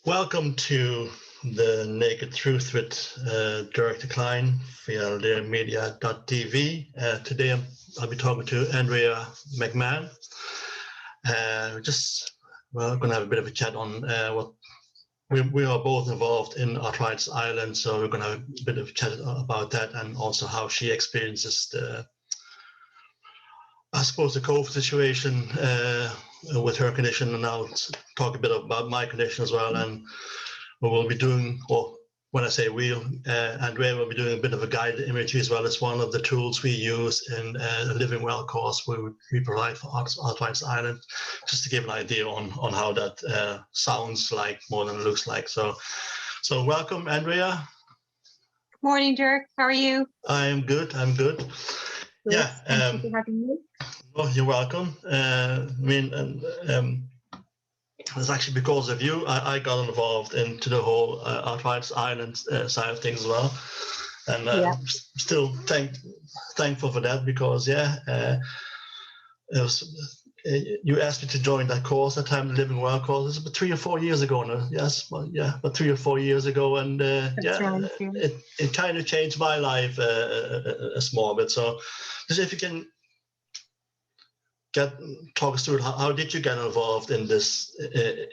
Welcome to the Naked Truth with Direct Decline via Media.tv. Today I'll be talking to Andrea McMahon. We're going to have a bit of a chat on what we are both involved in Arthritis Ireland, so we're going to have a bit of a chat about that and also how she experiences the COVID situation with her condition, and I'll talk a bit about my condition as well. And we will be doing, or when I say we, Andrea will be doing a bit of a guided imagery as well. As one of the tools we use in a Living Well course we provide for Arthritis Ireland, just to give an idea on how that sounds like more than it looks like. So welcome, Andrea. Good morning, Dirk. How are you? I'm good. Good. Yeah. Thank you for having me. Well, you're welcome. It's actually because of you I got involved into the whole Arthritis Ireland side of things as well, and I'm still thankful for that because it was. You asked me to join that course, that time, the Living Well course. It's about 3 or 4 years ago now. Yes, well, yeah, about 3 or 4 years ago, and it kind of changed my life a small bit. So, just if you can talk us through it, how did you get involved in this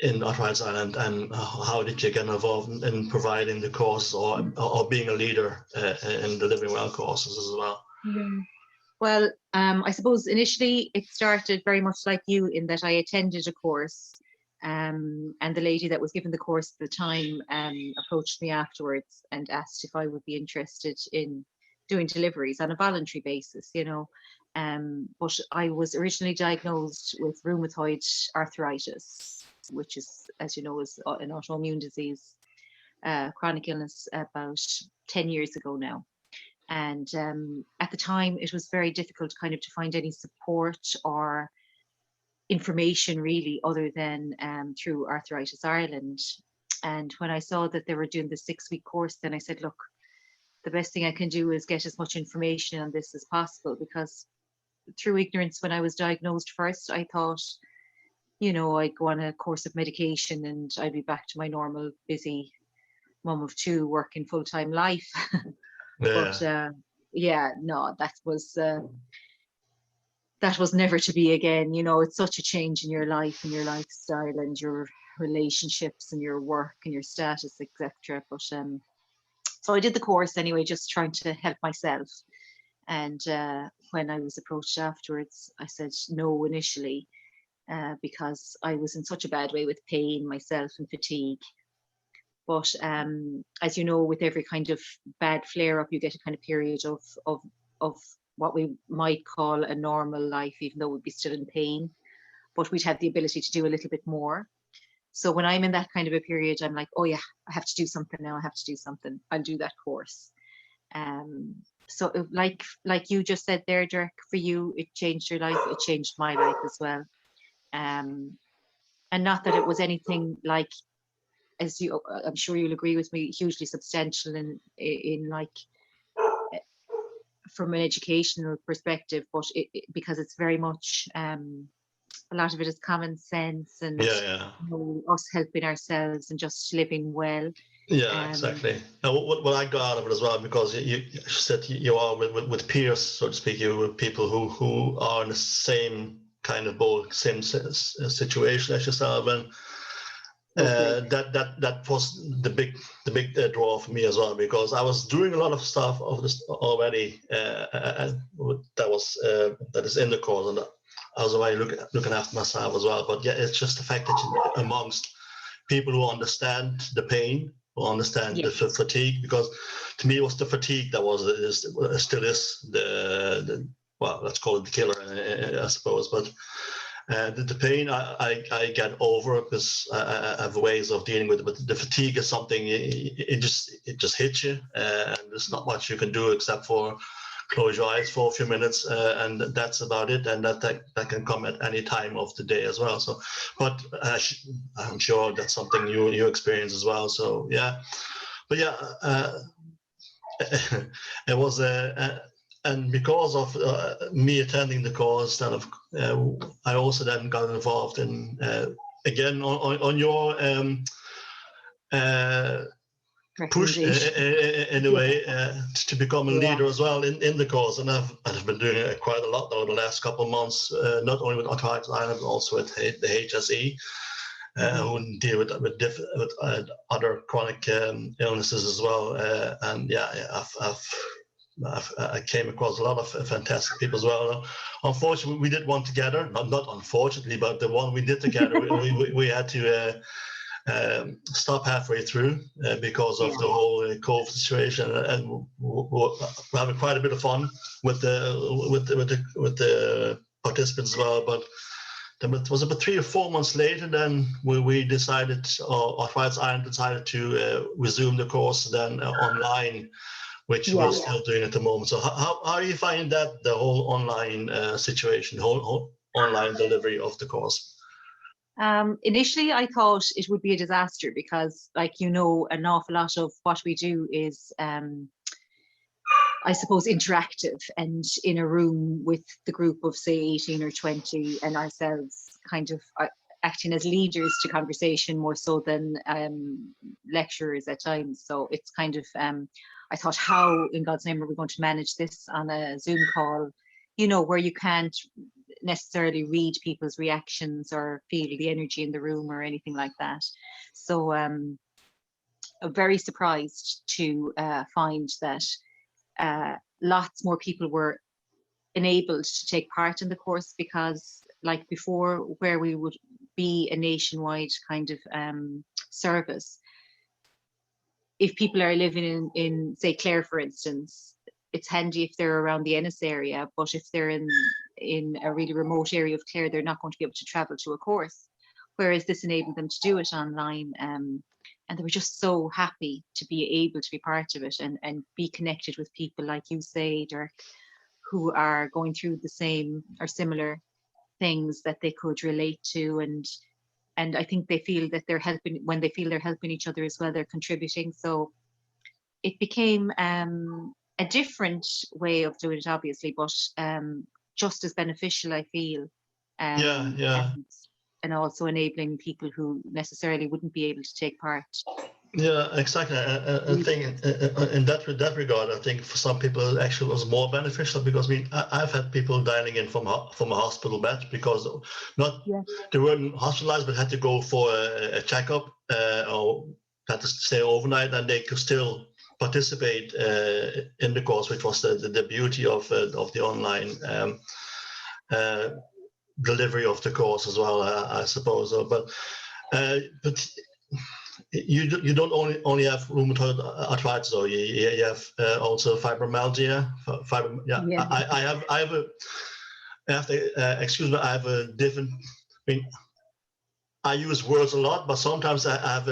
in Arthritis Ireland, and how did you get involved in providing the course or being a leader in the Living Well courses as well? Yeah. Well, I suppose initially it started very much like you in that I attended a course, and the lady that was given the course at the time approached me afterwards and asked if I would be interested in doing deliveries on a voluntary basis, but I was originally diagnosed with rheumatoid arthritis, which is, as you know, is an autoimmune disease, chronic illness, about 10 years ago now. And at the time, it was very difficult kind of to find any support or information really other than through Arthritis Ireland. And when I saw that they were doing the 6-week course, then I said, look, the best thing I can do is get as much information on this as possible, because through ignorance, when I was diagnosed first, I thought, I'd go on a course of medication and I'd be back to my normal busy mum of 2 working full-time life. Yeah. But no, that was never to be again. It's such a change in your life and your lifestyle and your relationships and your work and your status, etc. But so I did the course anyway, just trying to help myself. And when I was approached afterwards, I said no initially because I was in such a bad way with pain myself and fatigue. But as you know, with every kind of bad flare-up, you get a kind of period of what we might call a normal life, even though we'd be still in pain, but we'd have the ability to do a little bit more. So when I'm in that kind of a period, I'm like, oh yeah, I have to do something now. I have to do something. I'll do that course. So like you just said there, Dirk, for you, it changed your life. It changed my life as well. And not that it was anything like, as I'm sure you'll agree with me, hugely substantial in like from an educational perspective, but because it's very much a lot of it is common sense and us helping ourselves and just living well. Yeah, exactly. Now, what I got out of it as well, because you said you are with peers, so to speak, you with people who are in the same kind of boat, same situation as yourself, and that was the big draw for me as well, because I was doing a lot of stuff of this already that is in the course, and I was already looking after myself as well. But yeah, it's just the fact that you're amongst people who understand the pain, who understand the fatigue, because to me it was the fatigue that still is the well, let's call it the killer, I suppose. But the pain I get over because I have ways of dealing with it. But the fatigue is something it just hits you, and there's not much you can do except for close your eyes for a few minutes, and that's about it. And that can come at any time of the day as well. So, but I'm sure that's something you experience as well. So yeah, but yeah, it was and because of me attending the course, I also then got involved in again on your pushed in a way to become a leader as well in the course, and I've been doing it quite a lot over the last couple of months, not only with Arthritis Ireland, but also with the HSE, who deal with other chronic illnesses as well. And I came across a lot of fantastic people as well. Unfortunately, we did one together. Not unfortunately, but the one we did together, we had to stop halfway through because of the whole COVID situation, and we're having quite a bit of fun with the participants as well. But it was about 3 or 4 months later, then we decided, Arthritis Ireland decided to resume the course then online, which we're still doing at the moment. So how do you find that, the whole online situation, the whole online delivery of the course? Initially, I thought it would be a disaster because, like, an awful lot of what we do is, I suppose, interactive and in a room with the group of, say, 18 or 20 and ourselves kind of acting as leaders to conversation more so than lecturers at times. So it's kind of, I thought, how in God's name are we going to manage this on a Zoom call, where you can't necessarily read people's reactions or feel the energy in the room or anything like that. So I'm very surprised to find that lots more people were enabled to take part in the course, because like before, where we would be a nationwide kind of service, if people are living in say Clare, for instance, it's handy if they're around the Ennis area, but if they're in a really remote area of Clare, they're not going to be able to travel to a course, whereas this enabled them to do it online. And they were just so happy to be able to be part of it and be connected with people like you say, Dirk, who are going through the same or similar things that they could relate to. And I think they feel that they're helping, when they feel they're helping each other as well, they're contributing. So it became a different way of doing it, obviously, but just as beneficial, I feel. And also enabling people who necessarily wouldn't be able to take part. Yeah, exactly. I think in that regard, I think for some people it actually was more beneficial, because I've had people dialing in from a hospital bed because they weren't hospitalized but had to go for a checkup or had to stay overnight, and they could still participate in the course, which was the beauty of the online delivery of the course as well, I suppose. But you don't only have rheumatoid arthritis, though. You have also fibromyalgia. I have to excuse me. I have a different. I use words a lot, but sometimes I have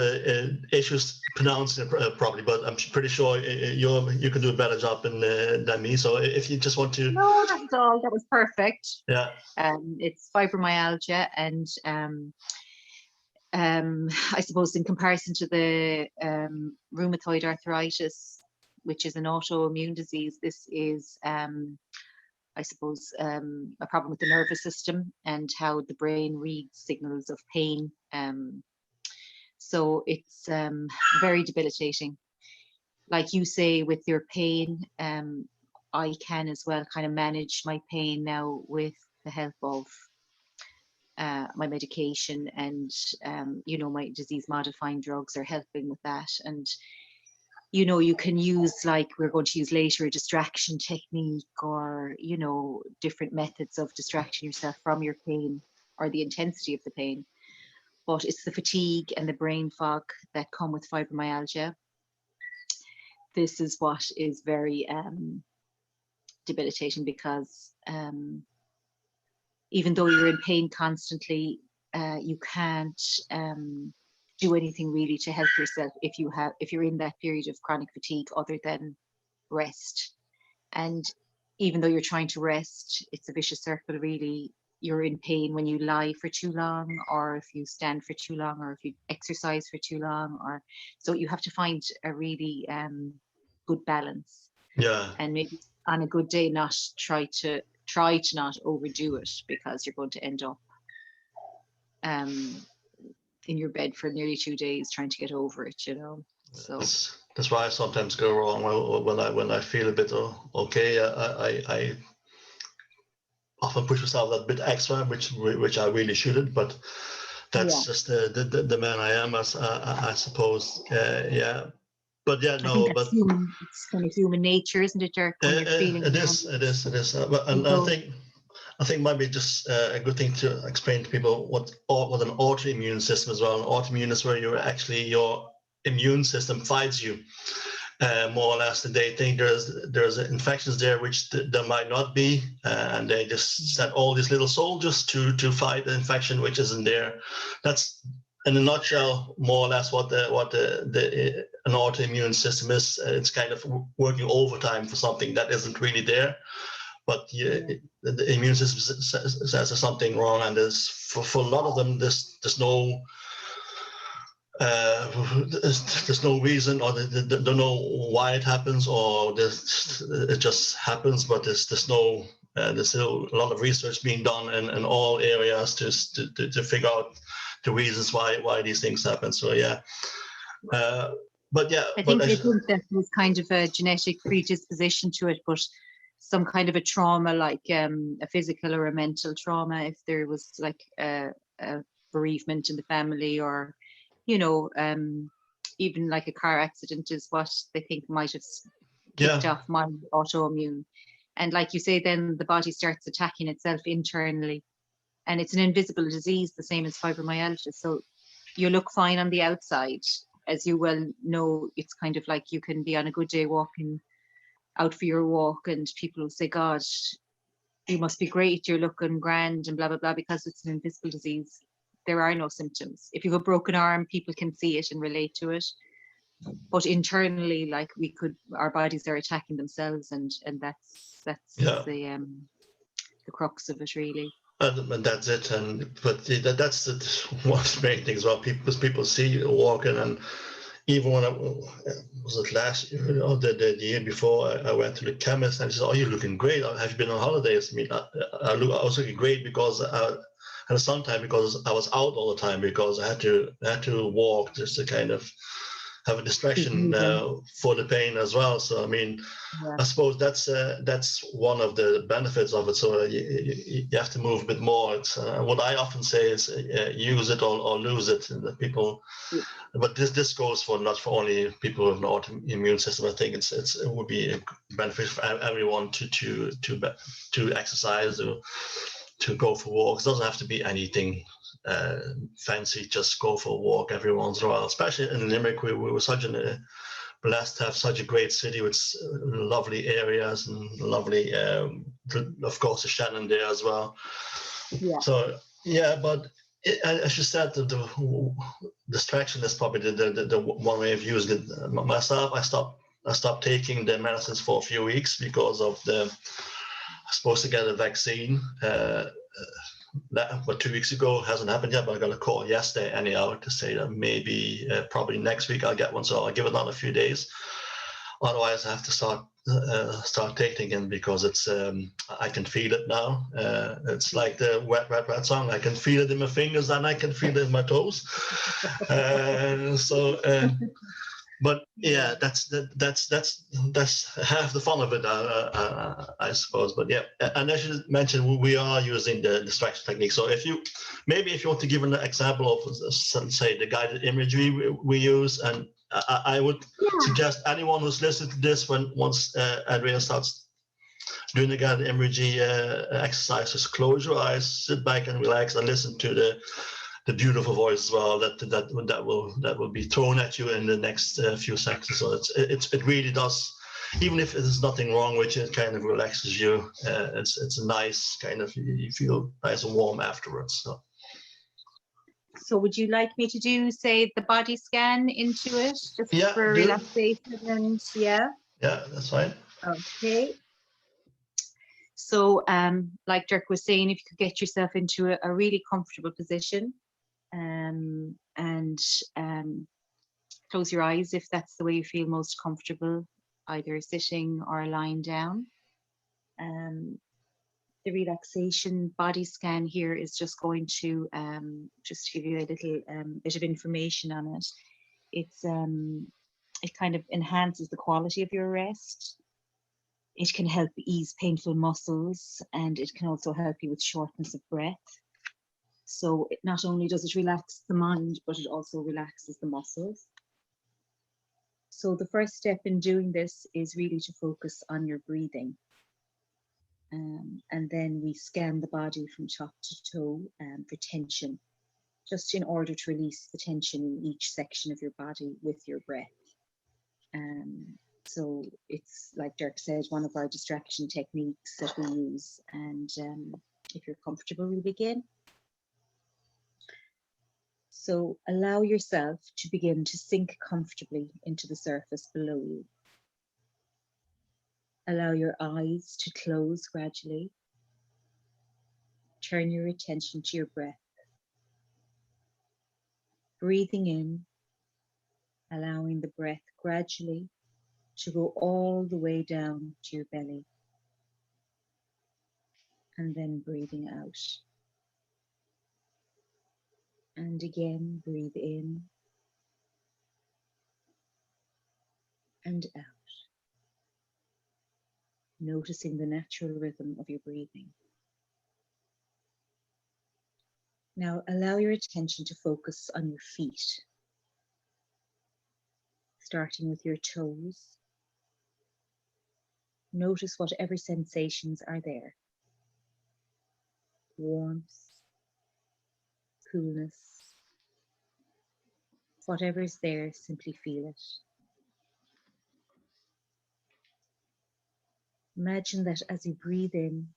issues pronouncing it properly. But I'm pretty sure you can do a better job than me. So if you just want to. No, that's all. That was perfect. Yeah. It's fibromyalgia, and I suppose in comparison to the rheumatoid arthritis, which is an autoimmune disease, this is, I suppose, a problem with the nervous system and how the brain reads signals of pain. So it's very debilitating. Like you say, with your pain, I can as well kind of manage my pain now with the help of my medication, and my disease modifying drugs are helping with that. And you can use, like we're going to use later, a distraction technique, or different methods of distracting yourself from your pain or the intensity of the pain. But it's the fatigue and the brain fog that come with fibromyalgia. This is what is very debilitating, because even though you're in pain constantly, you can't do anything really to help yourself if you're in that period of chronic fatigue, other than rest. And even though you're trying to rest, it's a vicious circle, really. You're in pain when you lie for too long, or if you stand for too long, or if you exercise for too long, or so you have to find a really good balance. Yeah. And maybe on a good day, not try to not overdo it, because you're going to end up in your bed for nearly 2 days trying to get over it, you know. So that's why I sometimes go wrong when I feel a bit okay. I often push myself that bit extra, which I really shouldn't, but that's just the man I am, as I suppose. Yeah, but yeah, I think no, that's but human. It's kind of human nature, isn't it, Dirk? When you're feeling it down, is, it is, it is. And go, I think maybe just a good thing to explain to people what an autoimmune system is. Well, an autoimmune is where your immune system fights you. More or less, they think there's infections there which there might not be, and they just send all these little soldiers to fight the infection which isn't there. That's in a nutshell more or less what an autoimmune system is. It's kind of working overtime for something that isn't really there, but the immune system says there's something wrong, and there's for a lot of them there's no there's no reason, or they don't know why it happens, or it just happens. But there's no there's still a lot of research being done in all areas to figure out the reasons why these things happen. So yeah, but yeah, I think they think that there's kind of a genetic predisposition to it, but some kind of a trauma, like a physical or a mental trauma, if there was like a bereavement in the family, or you know, even like a car accident is what they think might have kicked off my autoimmune. And like you say, then the body starts attacking itself internally, and it's an invisible disease, the same as fibromyalgia. So you look fine on the outside, as you well know. It's kind of like you can be on a good day walking out for your walk, and people will say, God, you must be great, you're looking grand, and blah blah blah, because it's an invisible disease. There are no symptoms. If you have a broken arm, people can see it and relate to it, but internally, like, our bodies are attacking themselves, and that's the crux of it, really. And that's it. But that's one of the main things. Well, people see you walking, and even when I was it last year or the year before, I went to the chemist and he said, "Oh, you're looking great. Have you been on holidays?" I mean, I was looking great because I had some time, because I was out all the time, because I had to walk just to kind of have a distraction for the pain as well. So I mean, I suppose that's one of the benefits of it. So you have to move a bit more. It's what I often say is use it or lose it. And the people, but this goes for not for only people with an autoimmune system. I think it would be a benefit for everyone to exercise or to go for walks. It doesn't have to be anything fancy. Just go for a walk every once in a while. Especially in Limerick, we were blessed to have such a great city with lovely areas and lovely, of course, the Shannon there as well. Yeah. So yeah, but as you said, the distraction is probably the one way of using it. Myself, I stopped taking the medicines for a few weeks because of I was supposed to get a vaccine. But 2 weeks ago, hasn't happened yet, but I got a call yesterday anyhow to say that maybe probably next week I'll get one. So I'll give it another few days. Otherwise, I have to start taking again, because it's I can feel it now. It's like the Wet Red Red song. I can feel it in my fingers and I can feel it in my toes. But yeah, that's half the fun of it, I suppose. But yeah, and as you mentioned, we are using the distraction technique. So if you want to give an example of, say, the guided imagery we use, and I would suggest anyone who's listening to this, once Andrea starts doing the guided imagery exercises, close your eyes, sit back and relax, and listen to the beautiful voice as well that will be thrown at you in the next few seconds. So it really does, even if there's nothing wrong with you, it kind of relaxes you. It's a nice kind of, you feel nice and warm afterwards. So would you like me to do, say, the body scan into it, just for relaxation? And yeah, that's fine. Okay. So like Dirk was saying, if you could get yourself into a really comfortable position, and close your eyes if that's the way you feel most comfortable, either sitting or lying down. The relaxation body scan here is just going to just give you a little bit of information on it. It kind of enhances the quality of your rest. It can help ease painful muscles, and it can also help you with shortness of breath. So not only does it relax the mind, but it also relaxes the muscles. So the first step in doing this is really to focus on your breathing. And then we scan the body from top to toe for tension, just in order to release the tension in each section of your body with your breath. So it's, like Dirk said, one of our distraction techniques that we use. And if you're comfortable, we'll begin. So allow yourself to begin to sink comfortably into the surface below you. Allow your eyes to close gradually. Turn your attention to your breath. Breathing in, allowing the breath gradually to go all the way down to your belly. And then breathing out. And again, breathe in and out. Noticing the natural rhythm of your breathing. Now allow your attention to focus on your feet, starting with your toes. Notice whatever sensations are there. Warmth, coolness, whatever is there, simply feel it. Imagine that as you breathe in,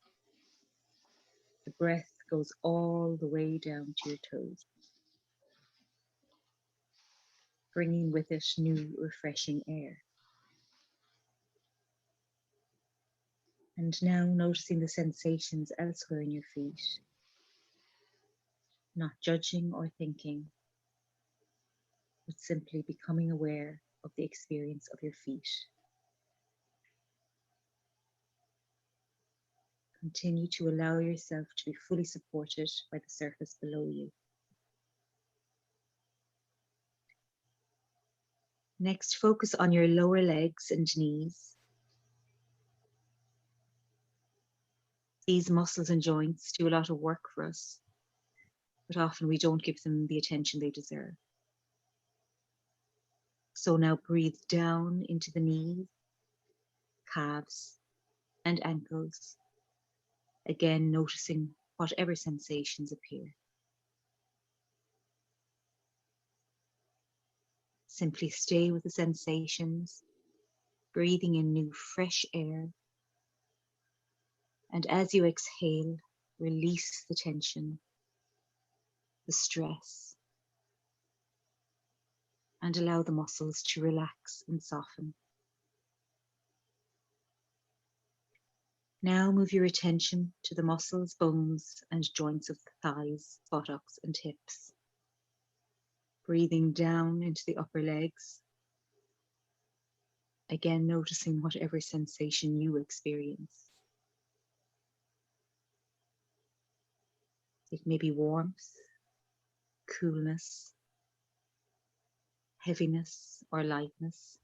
the breath goes all the way down to your toes, bringing with it new, refreshing air. And now noticing the sensations elsewhere in your feet, not judging or thinking, but simply becoming aware of the experience of your feet. Continue to allow yourself to be fully supported by the surface below you. Next, focus on your lower legs and knees. These muscles and joints do a lot of work for us, but often we don't give them the attention they deserve. So now breathe down into the knees, calves, and ankles. Again, noticing whatever sensations appear. Simply stay with the sensations, breathing in new fresh air. And as you exhale, release the tension, the stress, and allow the muscles to relax and soften. Now move your attention to the muscles, bones, and joints of the thighs, buttocks, and hips. Breathing down into the upper legs. Again, noticing whatever sensation you experience. It may be warmth, coolness, heaviness, or lightness.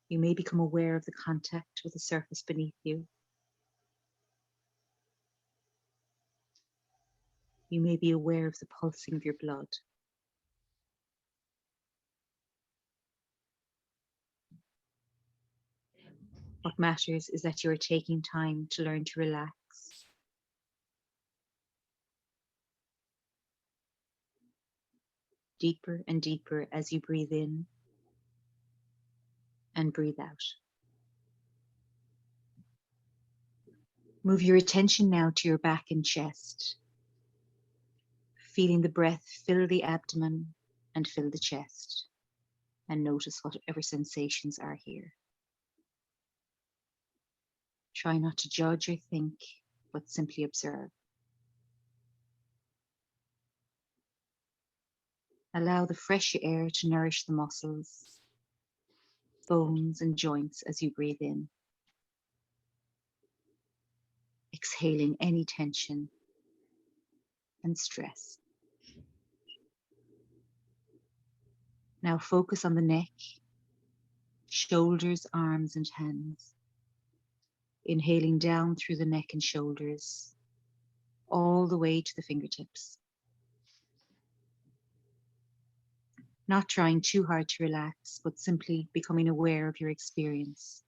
You may become aware of the contact with the surface beneath you. You may be aware of the pulsing of your blood. What matters is that you are taking time to learn to relax. Deeper and deeper as you breathe in and breathe out. Move your attention now to your back and chest, feeling the breath fill the abdomen and fill the chest, and notice whatever sensations are here. Try not to judge or think, but simply observe. Allow the fresh air to nourish the muscles, bones, and joints as you breathe in. exhaling any tension and stress. Now focus on the neck, shoulders, arms, and hands. Inhaling down through the neck and shoulders, all the way to the fingertips. Not trying too hard to relax, but simply becoming aware of your experience.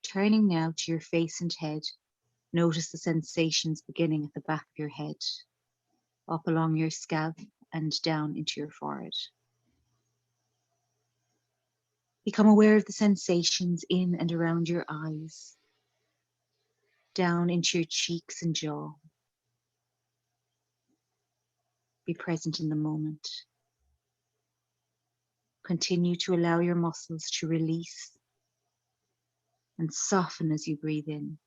Turning now to your face and head, notice the sensations beginning at the back of your head, up along your scalp and down into your forehead. Become aware of the sensations in and around your eyes, down into your cheeks and jaw. Be present in the moment. Continue to allow your muscles to release and soften as you breathe in.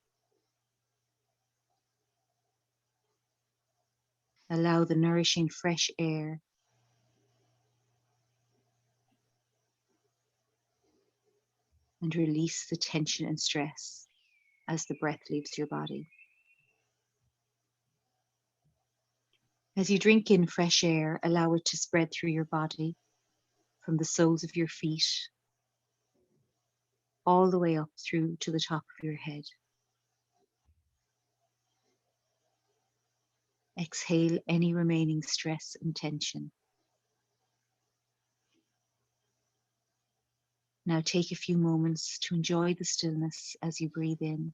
Allow the nourishing fresh air and release the tension and stress as the breath leaves your body. As you drink in fresh air, allow it to spread through your body, from the soles of your feet, all the way up through to the top of your head. Exhale any remaining stress and tension. Now take a few moments to enjoy the stillness as you breathe in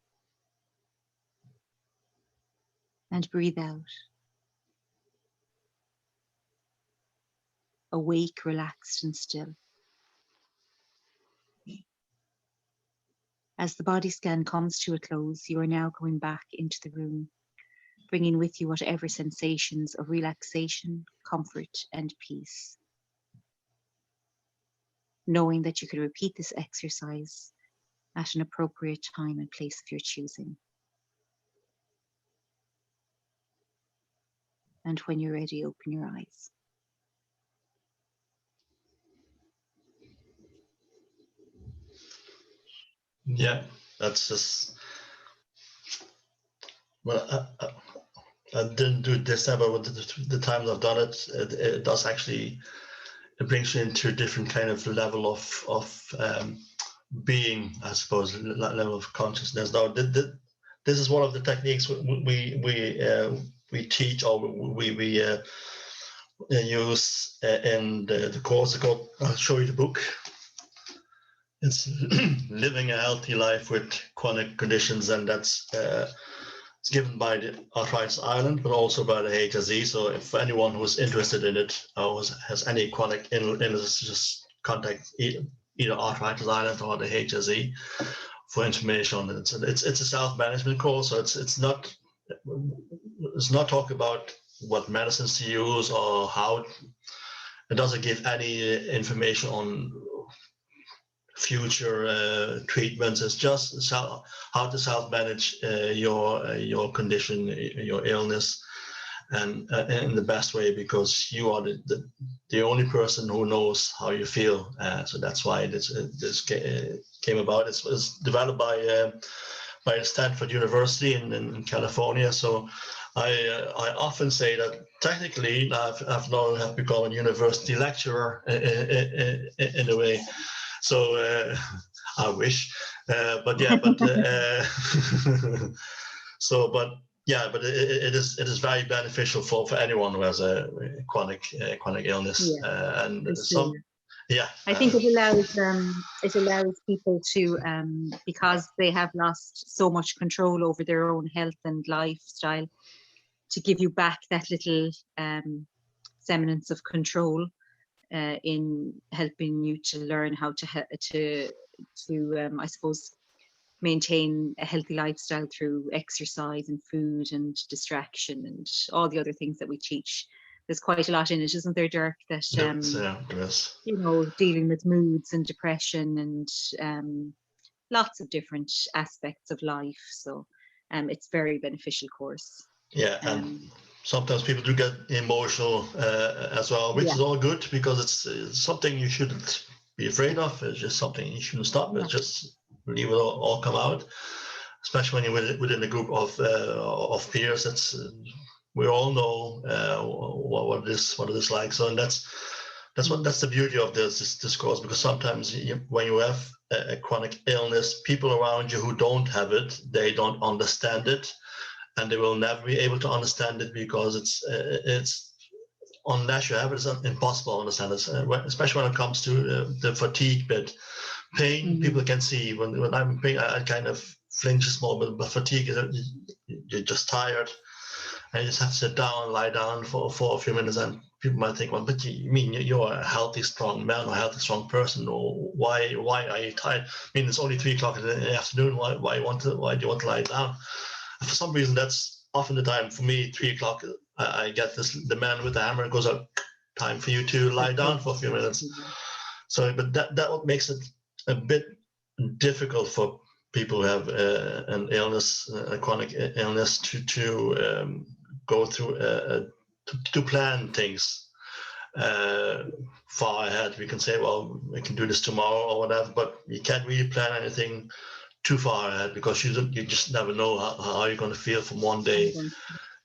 and breathe out. Awake, relaxed, and still. As the body scan comes to a close, you are now going back into the room, bringing with you whatever sensations of relaxation, comfort, and peace. Knowing that you could repeat this exercise at an appropriate time and place of your choosing. And when you're ready, open your eyes. Yeah, that's just, well, I didn't do it this time, but with the times I've done it, it does actually, it brings you into a different kind of level of being, I suppose, level of consciousness. Now, this is one of the techniques we teach, or we use in the course. I'll show you the book. It's Living a Healthy Life with Chronic Conditions, and that's it's given by the Arthritis Ireland, but also by the HSE. So if anyone who's interested in it or has any chronic illness, just contact either Arthritis Ireland or the HSE for information on it. It's a self-management course, so it's not talk about what medicines to use or how. It doesn't give any information on future treatments. It's just how to self-manage your condition, your illness, and in the best way, because you are the only person who knows how you feel. So that's why this came about. It was developed by Stanford University in California. So I often say that technically I've now become a university lecturer in a way. So I wish, but yeah, but so, but yeah, but it is very beneficial for anyone who has a chronic illness, Yeah, and some, yeah. I think it allows people to, because they have lost so much control over their own health and lifestyle, to give you back that little semblance of control in helping you to learn how to I suppose maintain a healthy lifestyle through exercise and food and distraction and all the other things that we teach. There's quite a lot in it, isn't there, Dirk? That Yes. You know, dealing with moods and depression and lots of different aspects of life. So it's very beneficial course. Yeah, and sometimes people do get emotional as well, which is all good, because it's something you shouldn't be afraid of. It's just something you shouldn't stop. Yeah. It's just leave it all come out, especially when you're within a group of peers. That's we all know what it is like. So, and that's the beauty of this course, because sometimes when you have a chronic illness, people around you who don't have it, they don't understand it, and they will never be able to understand it, because it's unless you have it, it's impossible to understand it, especially when it comes to the fatigue bit. Pain, people can see. When I'm in pain, I kind of flinch a small bit, but fatigue is you're just tired, and you just have to sit down, lie down for a few minutes, and people might think, well, but you mean you're a healthy, strong man or a healthy, strong person, or why are you tired? I mean, it's only 3 o'clock in the afternoon. Why do you want to lie down? And for some reason, that's often the time for me. 3 o'clock, I get the man with the hammer goes out. Time for you to lie down for a few minutes. So, but that what makes it a bit difficult for people who have an illness, a chronic illness, to go through to plan things far ahead. We can say, well, we can do this tomorrow or whatever, but you can't really plan anything too far ahead, because you just never know how you're going to feel from one day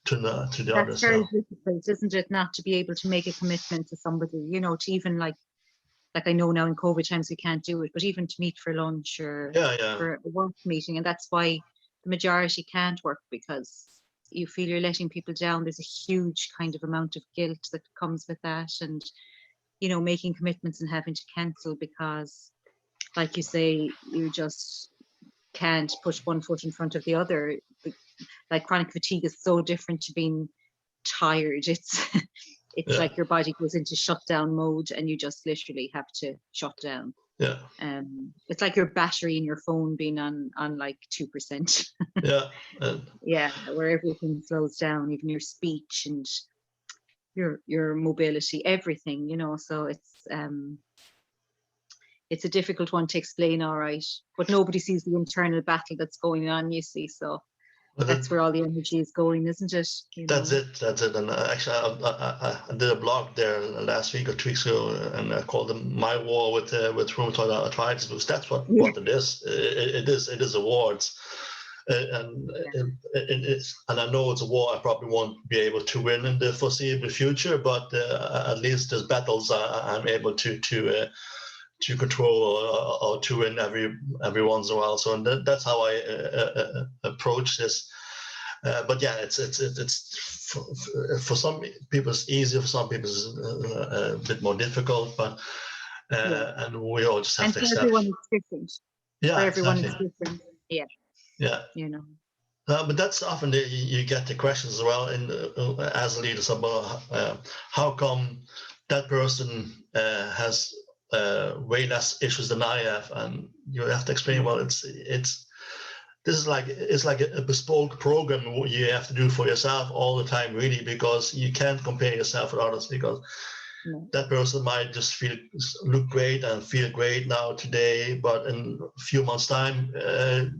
to the other. That's very difficult, isn't it, not to be able to make a commitment to somebody, you know, to even like I know now in COVID times we can't do it, but even to meet for lunch or for a work meeting. And that's why the majority can't work, because you feel you're letting people down. There's a huge kind of amount of guilt that comes with that, and, you know, making commitments and having to cancel because, like you say, you just can't put one foot in front of the other. Like chronic fatigue is so different to being tired. It's like your body goes into shutdown mode and you just literally have to shut down. Yeah. It's like your battery in your phone being on like 2%. Yeah. Where everything slows down, even your speech and your mobility, everything, you know. So it's a difficult one to explain, all right, but nobody sees the internal battle that's going on, you see. So that's where all the energy is going, isn't it? That's it. And actually, I did a blog there last week or 2 weeks ago, and I called them "My War with Rheumatoid Arthritis," because that's what it is. It is awards, and I know it's a war I probably won't be able to win in the foreseeable future, but at least there's battles I'm able to control or to win every once in a while. So, and that's how I approach this. But yeah, it's for some people it's easier, for some people it's a bit more difficult. But and we all just have to accept. Everyone is different. Yeah, for everyone exactly. It's different. Yeah. Yeah. You know. But that's often you get the questions as well as a leader about how come that person has way less issues than I have, and you have to explain. Well, it's like a bespoke program you have to do for yourself all the time, really, because you can't compare yourself with others, because that person might just look great and feel great now today, but in a few months' time,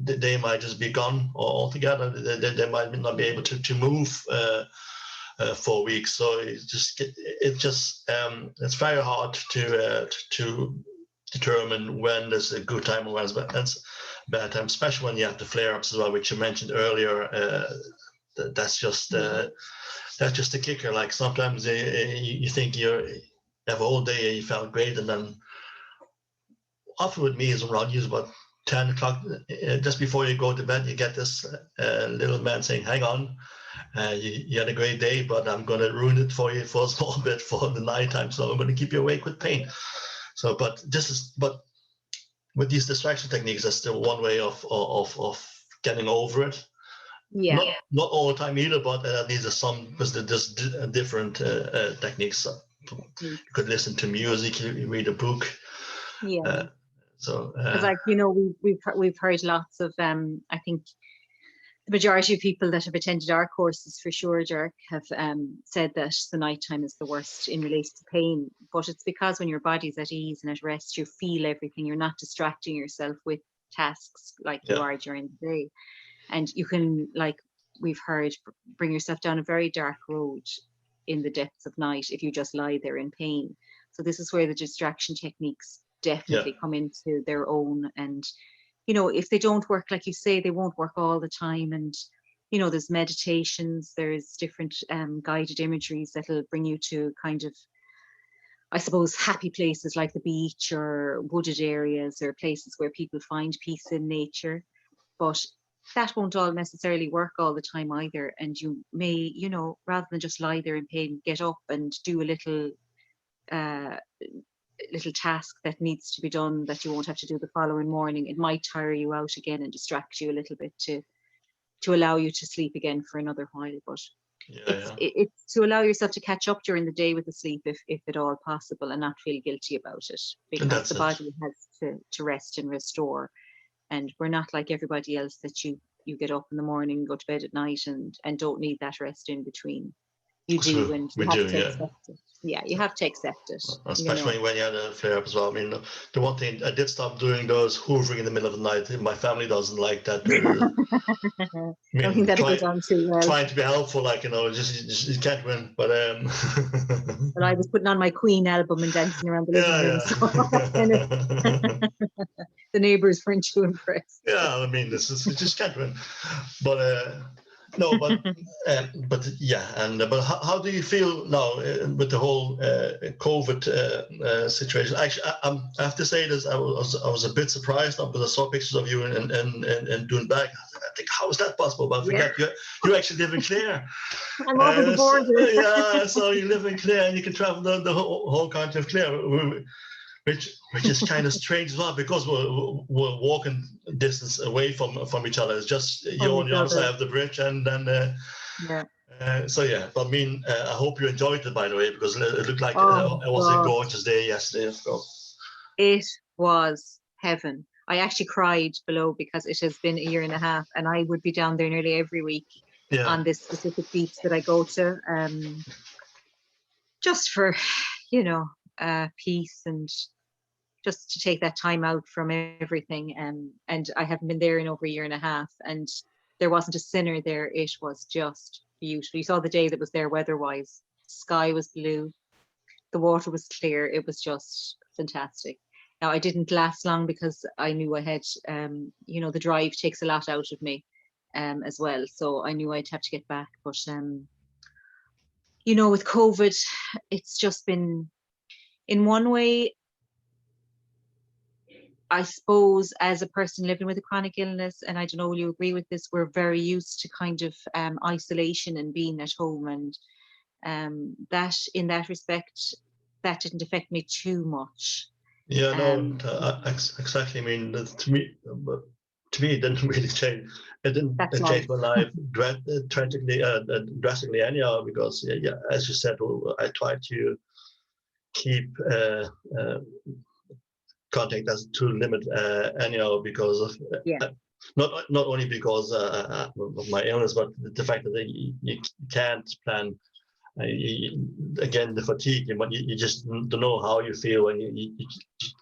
they might just be gone altogether. They might not be able to move for weeks. So it's very hard to determine when there's a good time and when it's bad time, especially when you have the flare-ups as well, which you mentioned earlier. That's just the kicker. Like sometimes you think you have a whole day and you felt great, and then often with me is around usually about 10 o'clock, just before you go to bed, you get this little man saying, "Hang on, you had a great day, but I'm going to ruin it for you for a small bit for the nighttime. So I'm going to keep you awake with pain." So, but with these distraction techniques, that's still one way of getting over it. Yeah. Not all the time either, but these are some, because there's different techniques. You could listen to music, you read a book. Yeah. So because like, you know, we've heard lots of I think the majority of people that have attended our courses, for sure, Dirk, have said that the nighttime is the worst in relation to pain. But it's because when your body's at ease and at rest, you feel everything. You're not distracting yourself with tasks like you are during the day. And you can, like we've heard, bring yourself down a very dark road in the depths of night if you just lie there in pain. So this is where the distraction techniques definitely come into their own. And, you know, if they don't work, like you say, they won't work all the time. And, you know, there's meditations, there's different guided imageries that'll bring you to kind of, I suppose, happy places like the beach or wooded areas or places where people find peace in nature. But that won't all necessarily work all the time either. And you may, you know, rather than just lie there in pain, get up and do a little task that needs to be done that you won't have to do the following morning. It might tire you out again and distract you a little bit to allow you to sleep again for another while. But it's to allow yourself to catch up during the day with the sleep, if at all possible, and not feel guilty about it, because the body has to rest and restore. And we're not like everybody else that you get up in the morning, go to bed at night, and don't need that rest in between. You do, and you have to accept it. Yeah, you have to accept it. Especially when you had a flare up as well. I mean, the one thing I did stop doing those hoovering in the middle of the night. My family doesn't like that. I think that'll go down too well. Trying to be helpful, like, you know, just you can't win. But But I was putting on my Queen album and dancing around the living room. So the neighbors weren't too impressed. Yeah, I mean, this is, you just can't win. But no, but yeah, and but how do you feel now with the whole COVID situation? Actually, I have to say this. I was a bit surprised because I saw pictures of you in Doonbeg. I think, how is that possible? But I forget you actually live in Clare. I'm over the border. Yeah, so you live in Clare and you can travel the whole country of Clare. Which is kind of strange as well, because we're walking distance away from each other. It's just you're on the other side of the bridge, and then so yeah. But I mean, I hope you enjoyed it, by the way, because it looked like it was a gorgeous day yesterday. So. It was heaven. I actually cried below because it has been a year and a half, and I would be down there nearly every week on this specific beach that I go to, just for, you know, peace and just to take that time out from everything. And I haven't been there in over a year and a half, and there wasn't a sinner there. It was just beautiful. You saw the day that was there weather-wise. Sky was blue, the water was clear. It was just fantastic. Now, I didn't last long because I knew I had, you know, the drive takes a lot out of me as well. So I knew I'd have to get back. But, you know, with COVID, it's just been, in one way, I suppose, as a person living with a chronic illness, and I don't know, will you agree with this, we're very used to kind of isolation and being at home, and that, in that respect, that didn't affect me too much. Yeah, no, exactly. I mean, to me, it didn't really change. It didn't change my life drastically anyhow, because as you said, I tried to keep contact as to limit anyhow, because of not only because of my illness, but the fact that you can't plan. Again, the fatigue, but you just don't know how you feel, and you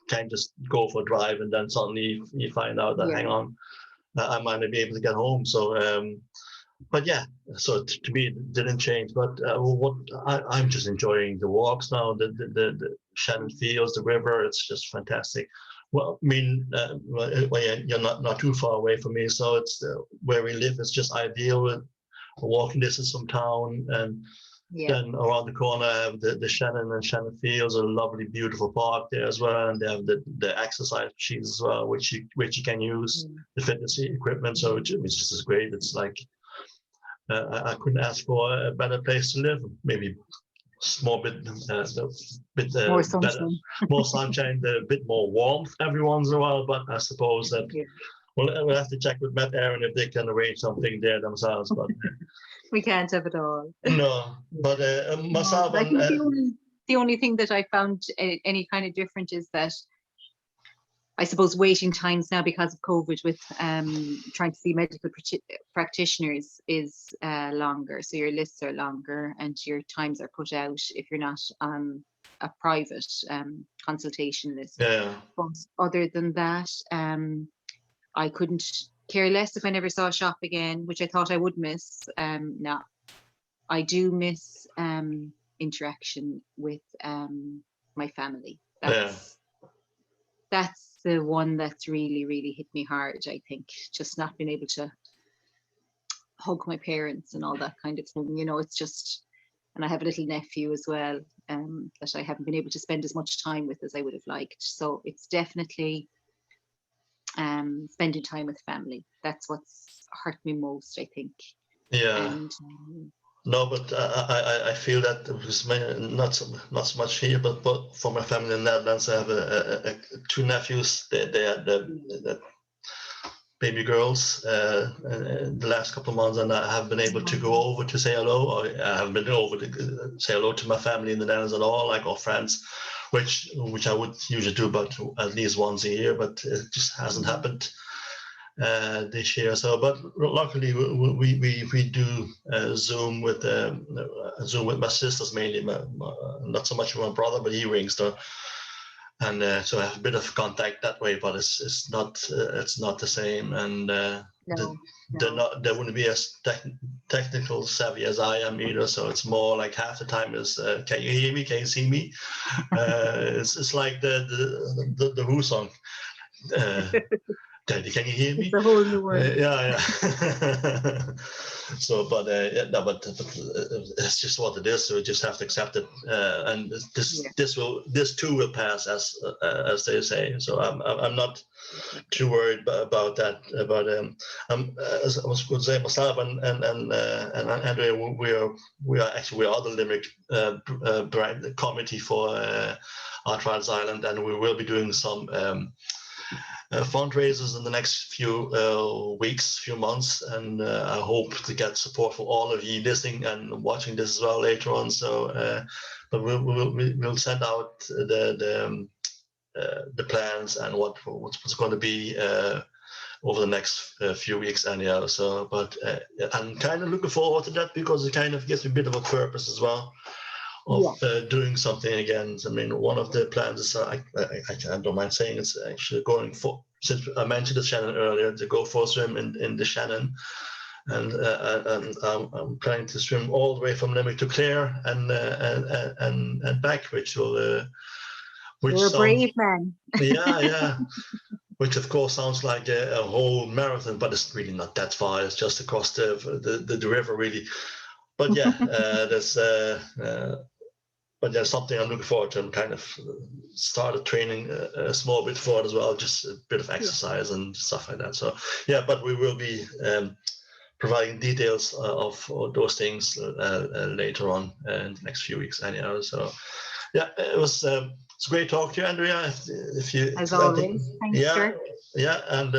can't just go for a drive and then suddenly you find out that hang on, I might not be able to get home. So but yeah, so to me it didn't change. But what I'm just enjoying the walks now, the Shannon Fields, the river. It's just fantastic. Well, I mean, you're not too far away from me, so it's where we live is just ideal. A walking distance from town, and then around the corner I have the Shannon and Shannon Fields, a lovely, beautiful park there as well, and they have the exercise machines as well, which you can use, the fitness equipment. So it's just great. It's like I couldn't ask for a better place to live. Maybe small bit more sunshine, better, more sunshine, a bit more warmth every once in a while. But I suppose that we'll have to check with Matt Aaron if they can arrange something there themselves. But we can't have it all. No, but myself, I think the only thing that I found any kind of different is that I suppose waiting times now because of COVID with trying to see medical practitioners is longer. So your lists are longer and your times are put out if you're not on a private consultation list. Yeah. But other than that, I couldn't care less if I never saw a shop again, which I thought I would miss. No, I do miss interaction with my family. that's the one that's really, really hit me hard, I think. Just not being able to hug my parents and all that kind of thing. You know, it's just, and I have a little nephew as well, that I haven't been able to spend as much time with as I would have liked. So it's definitely spending time with family. That's what's hurt me most, I think. Yeah. And No, but I feel that because not so much here, but for my family in the Netherlands, I have two nephews. They are the baby girls in the last couple of months, and I have been able to go over to say hello. Or I haven't been over to say hello to my family in the Netherlands at all, like our friends, which I would usually do about at least once a year, but it just hasn't happened this year. So, but luckily we do Zoom with my sisters mainly, not so much with my brother, but he rings though. And so I have a bit of contact that way, but it's not the same, and they wouldn't be as technical savvy as I am either. So it's more like half the time is can you hear me? Can you see me? It's like the Who song. Daddy, can you hear me? it's a whole new world. Yeah. So, but it's just what it is. So we just have to accept it, and this too will pass, as they say. So I'm not too worried about that. But as I was going to say, myself and Andrea, we are the Limerick brand committee for Arthritis Ireland, and we will be doing some fundraisers in the next few weeks, few months, and I hope to get support for all of you listening and watching this as well later on. So, but we'll send out the plans and what's going to be over the next few weeks anyhow. So, but I'm kind of looking forward to that because it kind of gives me a bit of a purpose as well of doing something again. I mean, one of the plans is I don't mind saying it's actually going for, since I mentioned the Shannon earlier, to go for a swim in the Shannon, and I'm planning to swim all the way from Limerick to Clare and back, which will you're a brave man. Yeah. Which of course sounds like a whole marathon, but it's really not that far. It's just across the river, really. But yeah, but there's something I'm looking forward to. I'm kind of started training a small bit for it as well, just a bit of exercise and stuff like that. So yeah, but we will be providing details of those things later on in the next few weeks anyhow. So yeah, it's great talking to you, Andrea. If you, as always, thanks, sir. Yeah, and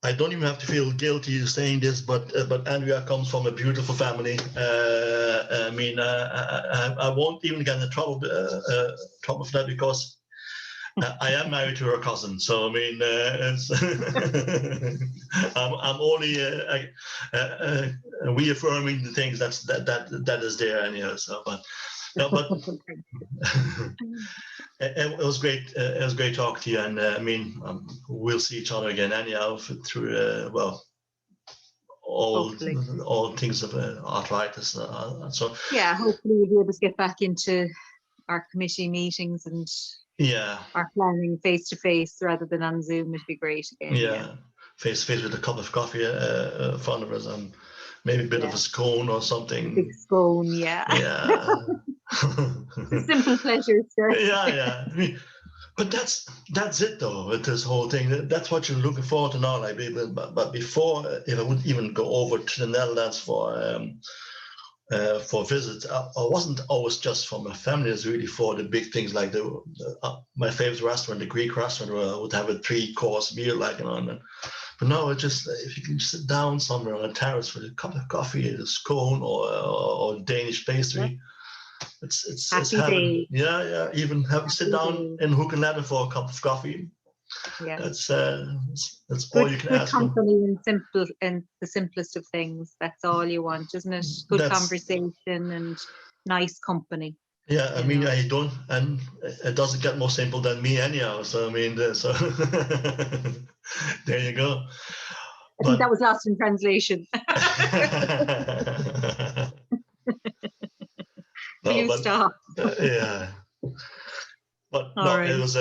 I don't even have to feel guilty saying this, but Andrea comes from a beautiful family. I won't even get in trouble for that because I am married to her cousin. So I mean, I'm only reaffirming the things that is there anyhow. So, but it was great. It was great talking to you, and we'll see each other again anyhow through all things of arthritis. So yeah, hopefully we'll be able to get back into our committee meetings and our planning face to face rather than on Zoom. It'd be great again. Yeah, face to face with a cup of coffee in front of us, and maybe a bit of a scone or something. A big scone, yeah. The simple pleasures, sir. Yeah. But that's it though with this whole thing. That's what you're looking forward to now. Like, but before, if I would even go over to the Netherlands for visits, I wasn't always just for my family. It's really for the big things like my favorite restaurant, the Greek restaurant, where I would have a 3-course meal, but no, it's just if you can sit down somewhere on a terrace with a cup of coffee, a scone, or Danish pastry. It's having, even sit down in hook and ladder for a cup of coffee. Yeah, that's all you can ask for. Good company and the simplest of things. That's all you want, isn't it? Good conversation and nice company. Yeah, I don't, and it doesn't get more simple than me anyhow. So so there you go. I think that was lost in translation. Will you stop? Yeah. But All no, right. it was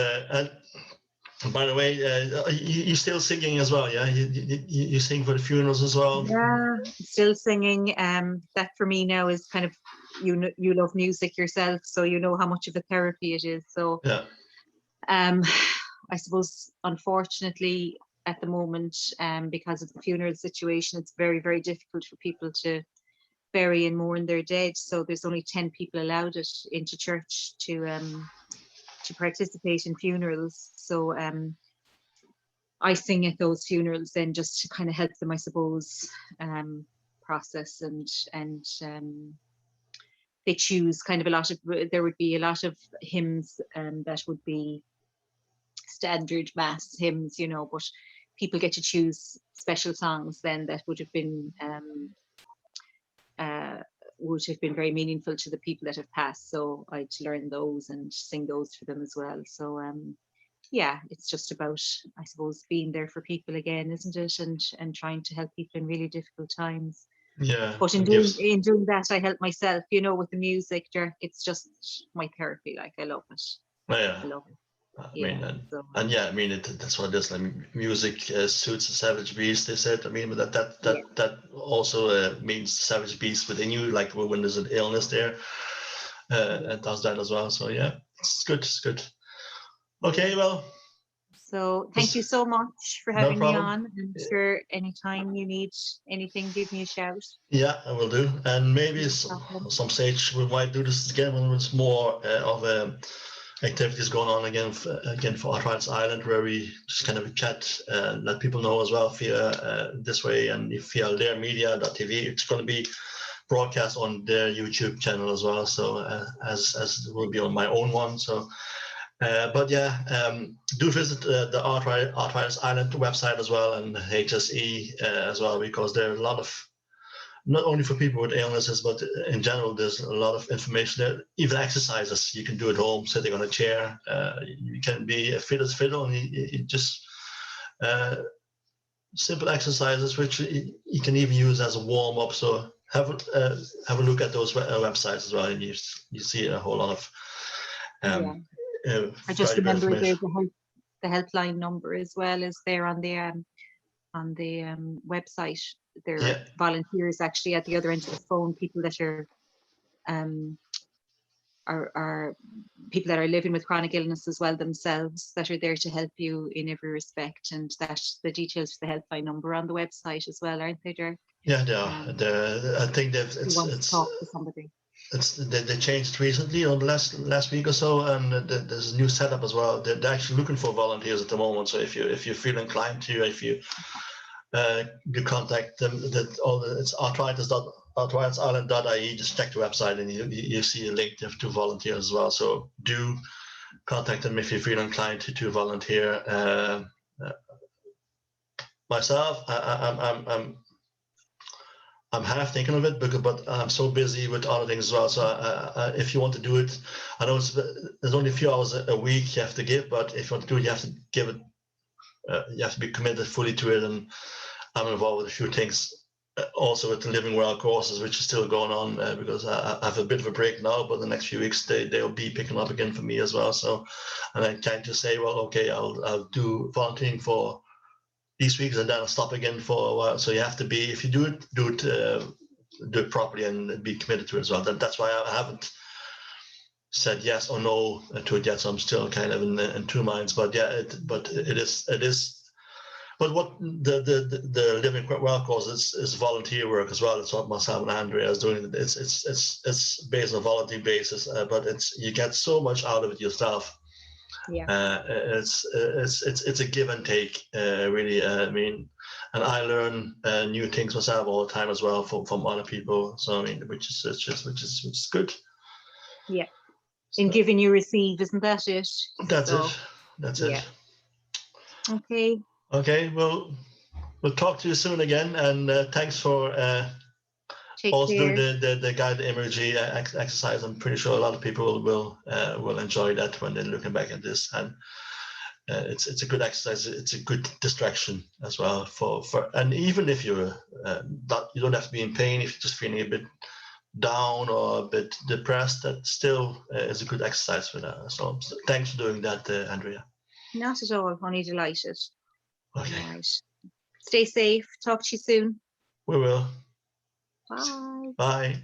and by the way, you still singing as well, yeah? You sing for the funerals as well? Yeah, still singing. That for me now is kind of, you love music yourself, so you know how much of a therapy it is. So Yeah. I suppose, unfortunately, at the moment, because of the funeral situation, it's very, very difficult for people to bury and mourn their dead. So there's only 10 people allowed into church to participate in funerals. So I sing at those funerals then, just to kind of help them, I suppose, process and they choose kind of there would be a lot of hymns that would be standard mass hymns, but people get to choose special songs then that would have been very meaningful to the people that have passed. So I'd learn those and sing those for them as well. So yeah, it's just about, I suppose, being there for people again, isn't it? And trying to help people in really difficult times. Yeah. But in doing that, I help myself, with the music, Dirk. It's just my therapy. Like, I love it. Yeah. I love it. I Yeah. mean, So, and yeah, I mean, that's what it is. Like, music suits a savage beast, they said. I mean, but that also means savage beast within you, like when there's an illness there, it does that as well. So yeah, it's good. It's good. Okay, well. So thank you so much for No having me problem. on. I'm sure anytime you need anything, give me a shout. Yeah, I will do. And maybe some stage we might do this again when there's more of activities going on again for Arthritis Island, where we just kind of chat, let people know as well via this way, and via their media.tv. It's going to be broadcast on their YouTube channel as well. So as it will be on my own one. So. But yeah, do visit the Arthritis Island website as well, and HSE as well, because there are a lot of, not only for people with illnesses, but in general, there's a lot of information there. Even exercises you can do at home, sitting on a chair. You can be fit as fiddle, and you just simple exercises which you can even use as a warm up. So have a look at those websites as well, and you see a whole lot of. I just remember there's the helpline number as well as there on the website. There are volunteers actually at the other end of the phone, people that are people that are living with chronic illness as well themselves, that are there to help you in every respect. And that the details for the helpline number on the website as well, aren't they, Dirk? Yeah, they are. I think it's talk to somebody. They changed recently on the last week or so, and there's a new setup as well. They're actually looking for volunteers at the moment. So if you feel inclined to, if you contact them, it's arthritisisland.ie. Just check the website and you see a link to volunteer as well. So do contact them if you feel inclined to volunteer. Myself, I'm half thinking of it, but I'm so busy with other things as well. So if you want to do it, I know there's only a few hours a week you have to give, but if you want to do it, you have to give it. You have to be committed fully to it. And I'm involved with a few things, also with the Living Well courses, which is still going on because I have a bit of a break now. But the next few weeks they'll be picking up again for me as well. So, and I tend to say, well, okay, I'll do volunteering for these weeks and then I'll stop again for a while. So you have to be, if you do it properly and be committed to it as well. That's why I haven't said yes or no to it yet. So I'm still kind of in two minds. But yeah, it is. But what the Living Well course is volunteer work as well. It's what myself and Andrea is doing. It's based on a volunteer basis, but you get so much out of it yourself. Yeah. It's a give and take, really. I mean, and I learn new things myself all the time as well from other people. So I mean, which is good. Yeah. In giving you receive, isn't that it? That's it. That's it. Okay. Okay. Well, we'll talk to you soon again, and thanks for also doing the guided imagery exercise. I'm pretty sure a lot of people will enjoy that when they're looking back at this, and it's a good exercise. It's a good distraction as well for and even if you're you don't have to be in pain. If you're just feeling a bit down or a bit depressed, that still is a good exercise for that. So thanks for doing that, Andrea. Not at all. Only delighted. Okay. All right. Stay safe. Talk to you soon. We will. Bye. Bye.